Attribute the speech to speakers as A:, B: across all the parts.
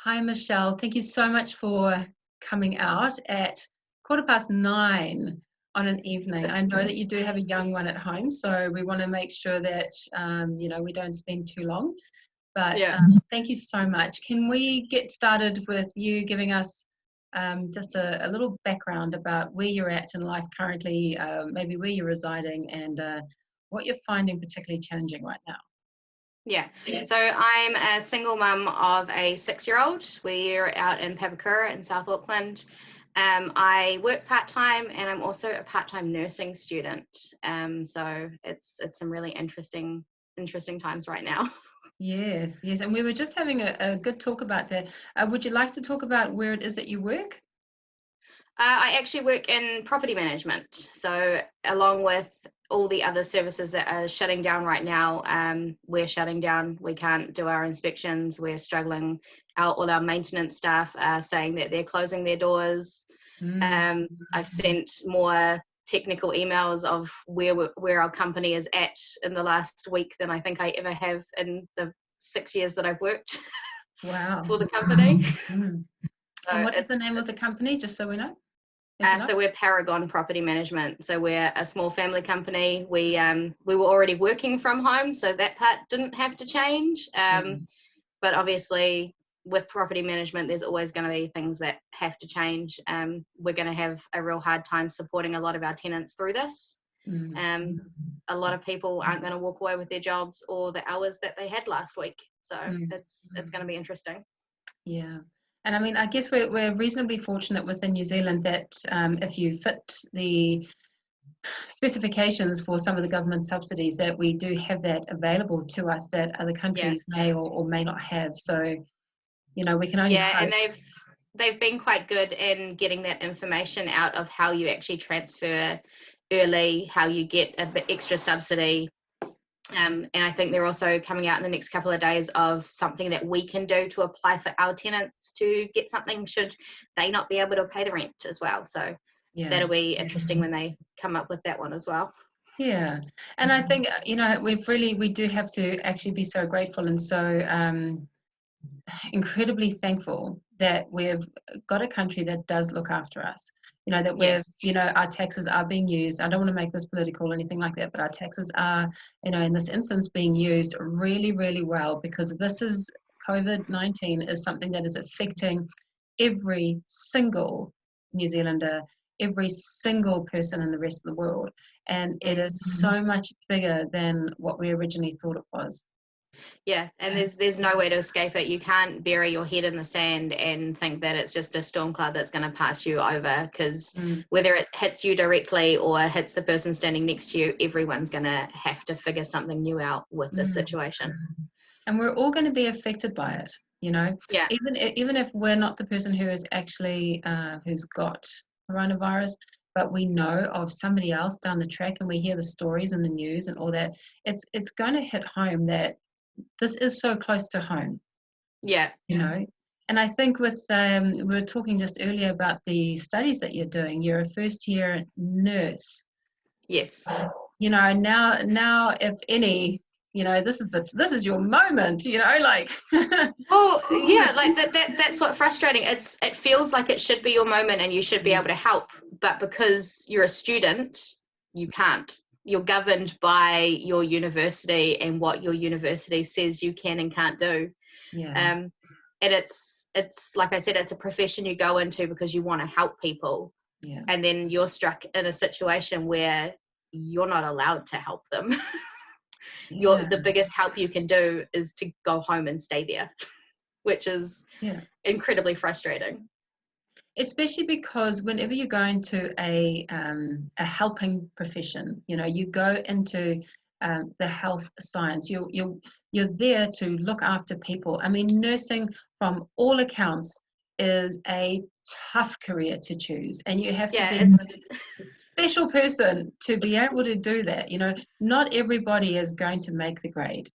A: Hi, Michelle. Thank you so much for coming out at 9:15 on an evening. I know that you do have a young one at home, so we want to make sure that we don't spend too long. But
B: Yeah.
A: thank you so much. Can we get started with you giving us just a little background about where you're at in life currently, maybe where you're residing, and what you're finding particularly challenging right now?
B: Yeah. So I'm a single mum of a 6-year-old. We're out in Papakura in South Auckland. I work part-time and I'm also a part-time nursing student. So it's some really interesting times right now.
A: Yes, yes. And we were just having a good talk about that. Would you like to talk about where it is that you work?
B: I actually work in property management. So along with all the other services that are shutting down right now, we're shutting down. We can't do our inspections. We're struggling. All our maintenance staff are saying that they're closing their doors.
A: Mm.
B: I've sent more technical emails of where our company is at in the last week than I think I ever have in the 6 years that I've worked
A: Wow.
B: for the company.
A: Mm.
B: So
A: And what is the name of the company, just so we know?
B: So we're Paragon Property Management. So we're a small family company. We were already working from home, so that part didn't have to change.
A: Yeah.
B: But obviously, with property management, there's always going to be things that have to change. We're going to have a real hard time supporting a lot of our tenants through this.
A: Mm.
B: A lot of people aren't going to walk away with their jobs or the hours that they had last week. So
A: Mm.
B: it's going to be interesting.
A: Yeah. And I mean, I guess we're reasonably fortunate within New Zealand that if you fit the specifications for some of the government subsidies, that we do have that available to us that other
B: Yeah.
A: countries may or may not have. So, we can only
B: Yeah,
A: hope.
B: and they've been quite good in getting that information out of how you actually transfer early, how you get a bit extra subsidy. And I think they're also coming out in the next couple of days of something that we can do to apply for our tenants to get something should they not be able to pay the rent as well. So
A: Yeah.
B: that'll be interesting when they come up with that one as well.
A: Yeah. And I think, we do have to actually be so grateful and so incredibly thankful that we've got a country that does look after us. That
B: Yes.
A: our taxes are being used. I don't want to make this political or anything like that, but our taxes are, in this instance, being used really, really well, because this is COVID-19 is something that is affecting every single New Zealander, every single person in the rest of the world. And it
B: Mm.
A: is so much bigger than what we originally thought it was.
B: Yeah, and there's no way to escape it. You can't bury your head in the sand and think that it's just a storm cloud that's going to pass you over, because
A: Mm.
B: whether it hits you directly or hits the person standing next to you, everyone's going to have to figure something new out with this
A: Mm.
B: situation.
A: And we're all going to be affected by it,
B: Yeah,
A: even if we're not the person who is actually who's got coronavirus, but we know of somebody else down the track, and we hear the stories in the news and all that. It's going to hit home that this is so close to home,
B: yeah,
A: and I think with we were talking just earlier about the studies that you're doing. You're a first year nurse.
B: yes.
A: Now if any, this is your moment, like.
B: Well, yeah, like that's what frustrating. It feels like it should be your moment and you should be able to help, but because you're a student, you can't. You're governed by your university and what your university says you can and can't do.
A: Yeah.
B: And it's like I said, it's a profession you go into because you want to help people,
A: Yeah.
B: and then you're struck in a situation where you're not allowed to help them.
A: Yeah.
B: The biggest help you can do is to go home and stay there, which is
A: Yeah.
B: incredibly frustrating.
A: Especially because whenever you go into a helping profession, you go into the health science. You're there to look after people. I mean, nursing, from all accounts, is a tough career to choose, and you have to
B: Yeah,
A: be
B: it's
A: a special person to be able to do that. Not everybody is going to make the grade.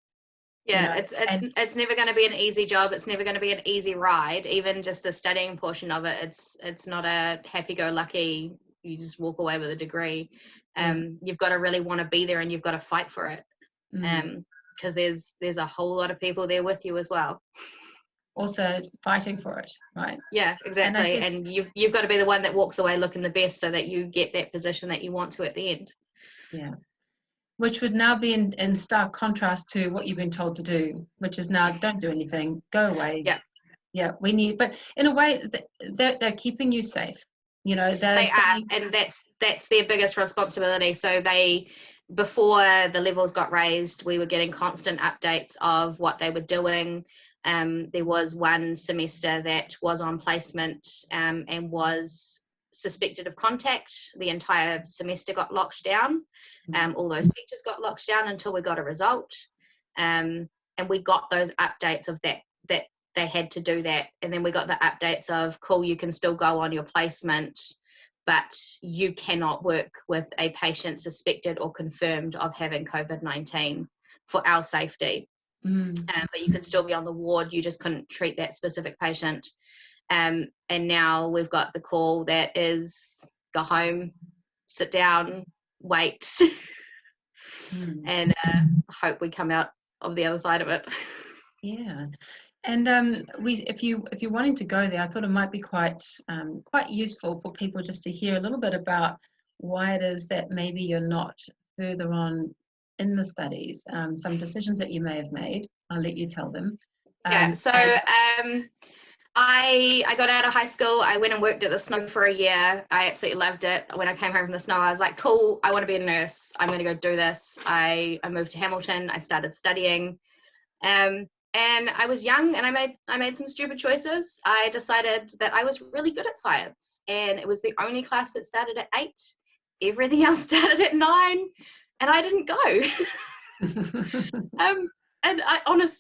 B: yeah, it's
A: And
B: it's never going to be an easy job. It's never going to be an easy ride. Even just the studying portion of it, it's not a happy-go-lucky. You just walk away with a degree.
A: yeah.
B: You've got to really want to be there, and you've got to fight for it.
A: Mm.
B: Because there's a whole lot of people there with you as well.
A: also fighting for it, right?
B: Yeah,
A: And I
B: exactly.
A: guess,
B: And you've got to be the one that walks away looking the best so that you get that position that you want to at the end.
A: yeah, which would now be in stark contrast to what you've been told to do, which is now don't do anything, go away.
B: Yeah,
A: Yeah, we need, but in a way, they're keeping you safe. You know, they're
B: they are,
A: saying,
B: and that's their biggest responsibility. So before the levels got raised, we were getting constant updates of what they were doing. There was one semester that was on placement and was suspected of contact. The entire semester got locked down. All those teachers got locked down until we got a result. And we got those updates of that they had to do that. And then we got the updates of, cool, you can still go on your placement, but you cannot work with a patient suspected or confirmed of having COVID-19 for our safety. But you can still be on the ward, you just couldn't treat that specific patient. And now we've got the call that is go home, sit down, wait, and hope we come out of the other side of it.
A: yeah. And if you're wanting to go there, I thought it might be quite useful for people just to hear a little bit about why it is that maybe you're not further on in the studies. Some decisions that you may have made. I'll let you tell them.
B: Yeah. So I got out of high school. I went and worked at the snow for a year. I absolutely loved it. When I came home from the snow, I was like, cool, I want to be a nurse. I'm going to go do this. I moved to Hamilton. I started studying. And I was young and I made some stupid choices. I decided that I was really good at science, and it was the only class that started at 8. Everything else started at 9, and I didn't go. And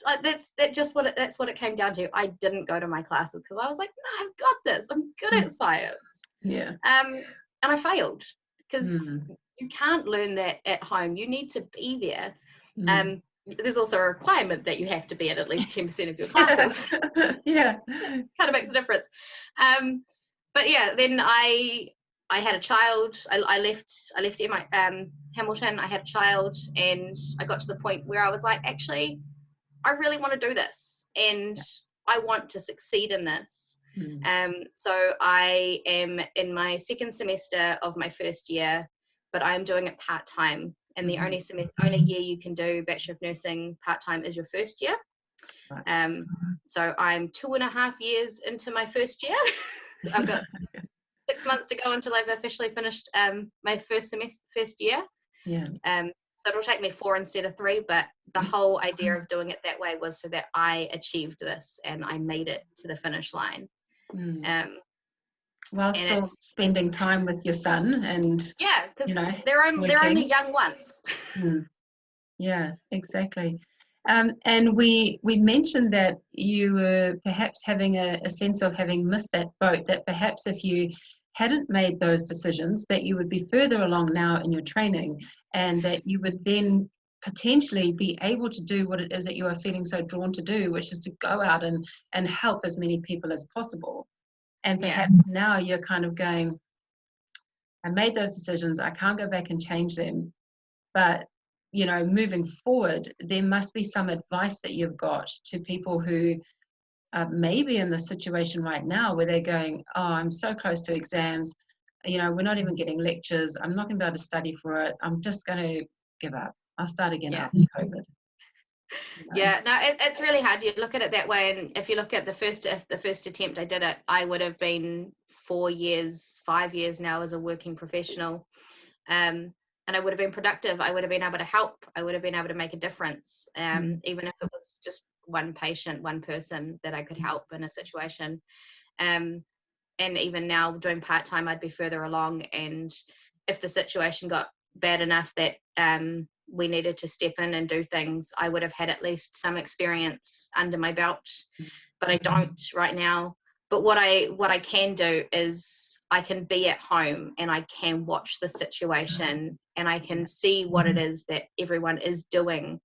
B: that's what it came down to. I didn't go to my classes because I was like, no, I've got this. I'm good at science.
A: Yeah.
B: And I failed because you can't learn that at home. You need to be there. There's also a requirement that you have to be at least 10% of your classes.
A: Yeah.
B: Kind of makes a difference. But yeah, then I had a child. I left Hamilton. I had a child, and I got to the point where I was like, actually, I really want to do this, and I want to succeed in this. So I am in my second semester of my first year, but I'm doing it part-time. And the only year you can do Bachelor of Nursing part-time is your first year. Right. So I'm 2.5 years into my first year. I've got 6 months to go until I've officially finished my first year. Yeah. So it'll take me 4 instead of 3, but the whole idea of doing it that way was so that I achieved this and I made it to the finish line.
A: While still spending time with your son and
B: because they're only young once.
A: Yeah, exactly. And we mentioned that you were perhaps having a sense of having missed that boat, that perhaps if you hadn't made those decisions, that you would be further along now in your training, and that you would then potentially be able to do what it is that you are feeling so drawn to do, which is to go out and help as many people as possible. And perhaps now you're kind of going, I made those decisions, I can't go back and change them, but moving forward, there must be some advice that you've got to people who are maybe in the situation right now where they're going, oh, I'm so close to exams, we're not even getting lectures, I'm not going to be able to study for it, I'm just going to give up, I'll start again after COVID.
B: Yeah, no, it's really hard. You look at it that way, and if you look at the first attempt I did it, I would have been 5 years now as a working professional. And I would have been productive. I would have been able to help. I would have been able to make a difference, even if it was just one patient, one person that I could help in a situation. And even now doing part-time, I'd be further along. And if the situation got bad enough that we needed to step in and do things, I would have had at least some experience under my belt. But I don't right now. But what I can do is I can be at home and I can watch the situation and I can see what it is that everyone is doing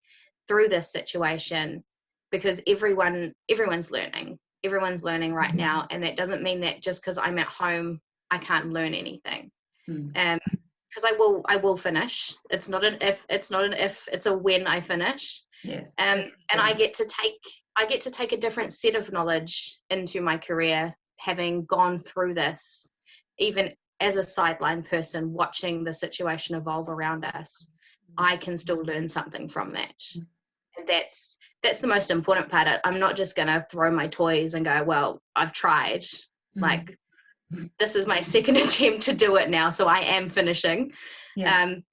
B: through this situation, because everyone's learning. Everyone's learning right now, and that doesn't mean that just because I'm at home I can't learn anything. Because I will finish. It's not an if, it's a when I finish.
A: Yes.
B: And I get to take a different set of knowledge into my career, having gone through this, even as a sideline person watching the situation evolve around us. I can still learn something from that. And that's the most important part. I'm not just going to throw my toys and go, well, I've tried. Like, this is my second attempt to do it now, so I am finishing. And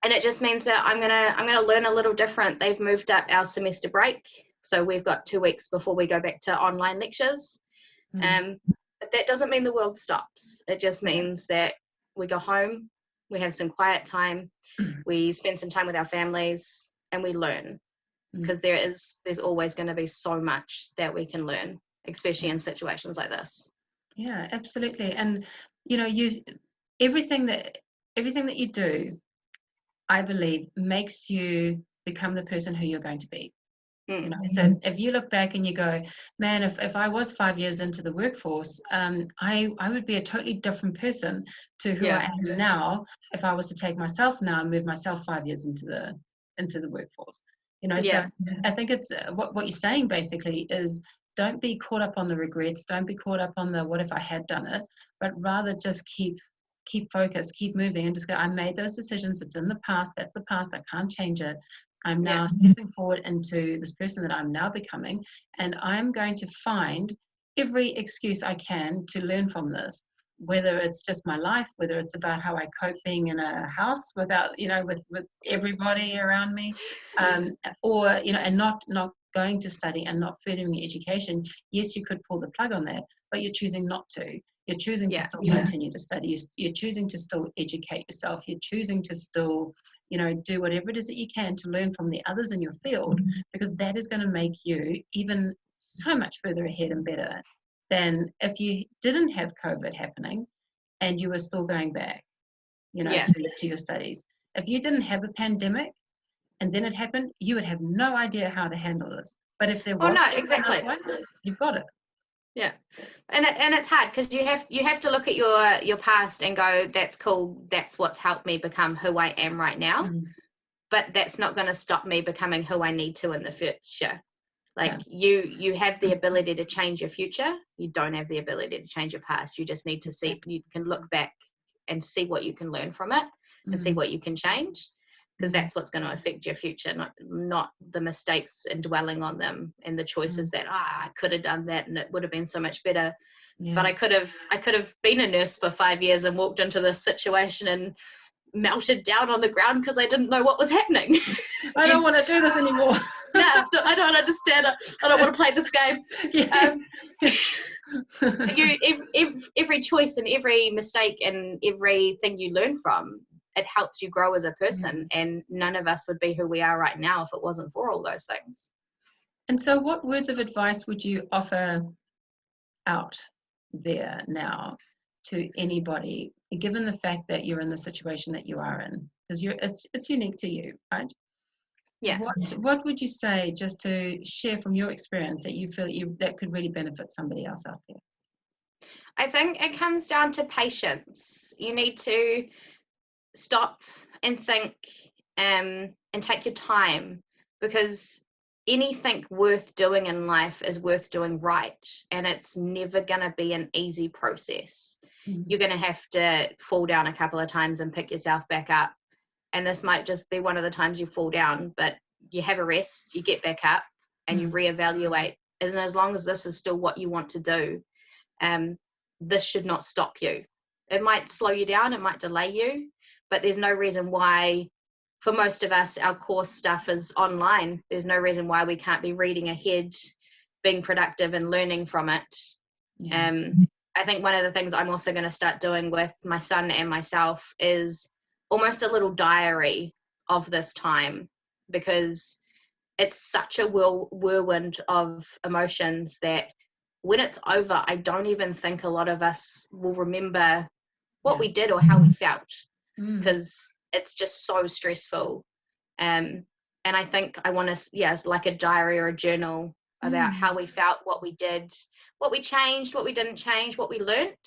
B: it just means that I'm gonna learn a little different. They've moved up our semester break, so we've got 2 weeks before we go back to online lectures. But that doesn't mean the world stops. It just means that we go home, we have some quiet time, we spend some time with our families, and we learn. Because there's always going to be so much that we can learn, especially in situations like this.
A: Yeah, absolutely. And everything that you do, I believe, makes you become the person who you're going to be. So if you look back and you go, man, if I was 5 years into the workforce, I would be a totally different person to who I am now if I was to take myself now and move myself 5 years into the workforce. So I think it's what you're saying basically is, don't be caught up on the regrets, don't be caught up on the what if I had done it, but rather just keep focused, keep moving, and just go, I made those decisions, it's in the past, that's the past, I can't change it. I'm now stepping forward into this person that I'm now becoming, and I'm going to find every excuse I can to learn from this, whether it's just my life, whether it's about how I cope being in a house without, with everybody around me, or, and not going to study and not furthering your education. Yes, you could pull the plug on that, but you're choosing not to. You're choosing to still continue to study. You're choosing to still educate yourself. You're choosing to still, do whatever it is that you can to learn from the others in your field, because that is going to make you even so much further ahead and better than if you didn't have COVID happening and you were still going back, to your studies. If you didn't have a pandemic and then it happened, you would have no idea how to handle this. But if there was one, you've got it.
B: Yeah, and it's hard because you have to look at your past and go, that's cool, that's what's helped me become who I am right now, but that's not going to stop me becoming who I need to in the future. Like you have the ability to change your future. You don't have the ability to change your past. You just need to see. You can look back and see what you can learn from it and see what you can change, because that's what's going to affect your future, not the mistakes and dwelling on them and the choices that I could have done that and it would have been so much better. But I could have been a nurse for 5 years and walked into this situation and melted down on the ground because I didn't know what was happening.
A: I don't want to do this anymore.
B: No, I don't understand it. I don't want to play this game. Every choice and every mistake and everything you learn from, it helps you grow as a person, and none of us would be who we are right now if it wasn't for all those things.
A: And so what words of advice would you offer out there now to anybody, given the fact that you're in the situation that you are in? Because it's unique to you, right?
B: Yeah.
A: What would you say, just to share from your experience, that you feel that could really benefit somebody else out there?
B: I think it comes down to patience. You need to stop and think and take your time, because anything worth doing in life is worth doing right, and it's never going to be an easy process. You're going to have to fall down a couple of times and pick yourself back up, and this might just be one of the times you fall down, but you have a rest, you get back up, and you reevaluate. And as long as this is still what you want to do, this should not stop you. It might slow you down, it might delay you, but there's no reason why, for most of us, our course stuff is online. There's no reason why we can't be reading ahead, being productive and learning from it. I think one of the things I'm also going to start doing with my son and myself is almost a little diary of this time, because it's such a whirlwind of emotions that when it's over, I don't even think a lot of us will remember what we did or how we felt, because it's just so stressful. And I think I want to, it's like a diary or a journal about how we felt, what we did, what we changed, what we didn't change, what we learnt,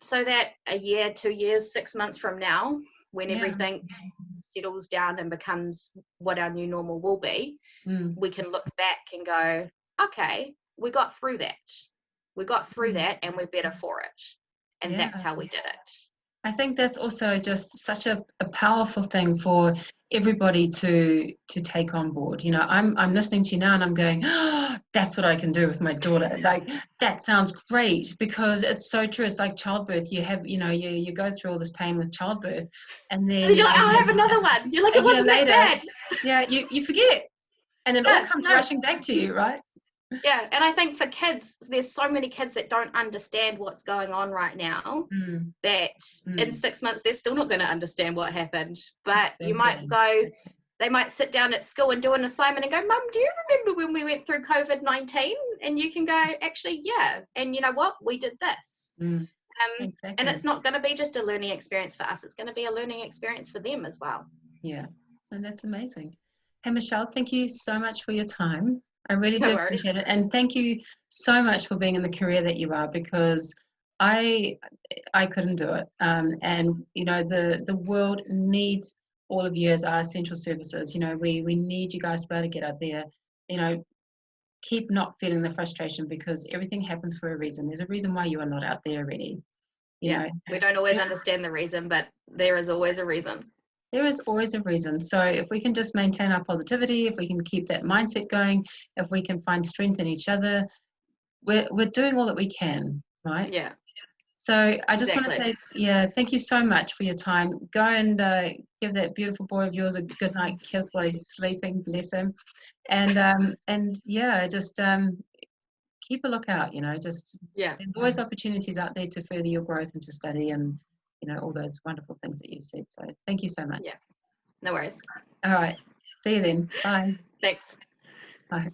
B: so that a year, 2 years, 6 months from now, when
A: Yeah.
B: everything settles down and becomes what our new normal will be, we can look back and go, okay, we got through that. We got through that and we're better for it. And
A: Yeah.
B: that's how we did it.
A: I think that's also just such a powerful thing for everybody to take on board. You know, I'm listening to you now and I'm going, oh, that's what I can do with my daughter. Like, that sounds great, because it's so true. It's like childbirth. You have, you know, you go through all this pain with childbirth, and then
B: And you're like, I'll have another one. You're like,
A: a
B: it
A: year
B: wasn't that
A: later,
B: bad.
A: yeah, you forget, and it all
B: Yeah,
A: comes
B: no.
A: rushing back to you, right?
B: Yeah, and I think for kids, there's so many kids that don't understand what's going on right now, that in 6 months they're still not going to understand what happened. But you might go, they might sit down at school and do an assignment and go, Mum, do you remember when we went through COVID-19? And you can go, actually, yeah. And you know what? We did this.
A: Exactly.
B: And it's not going to be just a learning experience for us. It's going to be a learning experience for them as well.
A: Yeah, and that's amazing. Hey, Michelle, thank you so much for your time. I really do appreciate it. And thank you so much for being in the career that you are, because I couldn't do it. And, you know, the world needs all of you as our essential services. You know, we need you guys to be able to get out there, you know, keep not feeling the frustration, because everything happens for a reason. There's a reason why you are not out there already. You know,
B: we don't always understand the reason, but there is always a reason.
A: There is always a reason. So if we can just maintain our positivity, if we can keep that mindset going, if we can find strength in each other, we're doing all that we can, right?
B: Yeah.
A: So I just want to say, thank you so much for your time. Go and give that beautiful boy of yours a good night kiss while he's sleeping, bless him. And yeah, just keep a lookout, you know, there's always opportunities out there to further your growth and to study, and, you know, all those wonderful things that you've said. So thank you so much.
B: Yeah, no worries.
A: All right. See you then. Bye.
B: Thanks.
A: Bye.